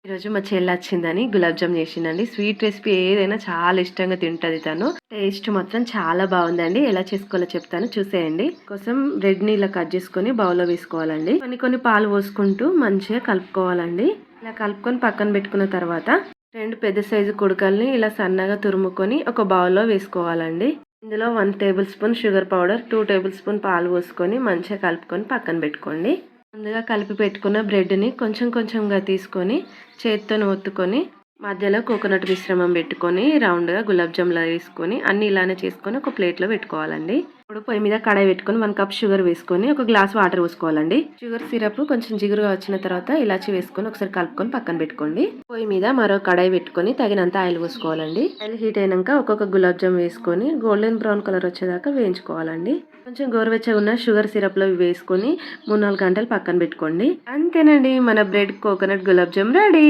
ఈరోజు మా చెల్లి వచ్చిందని గులాబ్ జామ్ చేసిందండి. స్వీట్ రెసిపీ ఏదైనా చాలా ఇష్టంగా తింటది తను. టేస్ట్ మాత్రం చాలా బాగుందండి. ఎలా చేసుకోవాలో చెప్తాను చూసేయండి. కోసం బ్రెడ్ ని ఇలా కట్ చేసుకొని బౌల్లో వేసుకోవాలండి. కొన్ని పాలు పోసుకుంటూ మంచిగా కలుపుకోవాలండి. ఇలా కలుపుకొని పక్కన పెట్టుకున్న తర్వాత 2 పెద్ద సైజు కుడకల్ని ఇలా సన్నగా తురుముకొని ఒక బౌల్లో వేసుకోవాలండి. ఇందులో 1 table spoon sugar powder, 2 table spoon పాలు పోసుకొని మంచిగా కలుపుకొని పక్కన పెట్టుకోండి. ముందుగా కలిపి పెట్టుకున్న బ్రెడ్ని కొంచెంగా తీసుకొని చేతితో ఒత్తుకొని మధ్యలో కోకోనట్ మిశ్రమం పెట్టుకొని రౌండ్గా గులాబ్ జామ్లా వేసుకొని అన్ని ఇలానే చేసుకొని ఒక ప్లేట్లో పెట్టుకోవాలండి. ఇప్పుడు పొయ్యి మీద కడాయి పెట్టుకొని 1 కప్ షుగర్ వేసుకొని ఒక గ్లాస్ వాటర్ పోసుకోవాలండి. షుగర్ సిరప్ కొంచెం జిగురుగా వచ్చిన తర్వాత ఇలాచి వేసుకొని ఒకసారి కలుపుకొని పక్కన పెట్టుకోండి. పొయ్యి మీద మరో కడాయి పెట్టుకొని తగినంత ఆయిల్ పోసుకోవాలండి. ఆయిల్ హీట్ అయినాక ఒక్కొక్క గులాబ్ జామ్ వేసుకొని గోల్డెన్ బ్రౌన్ కలర్ వచ్చేదాకా వేయించుకోవాలండి. కొంచెం గోరువెచ్చగా ఉన్న షుగర్ సిరప్ లో వేసుకొని 3-4 గంటలు పక్కన పెట్టుకోండి. అంతేనండి, మన bread coconut gulab jam ready.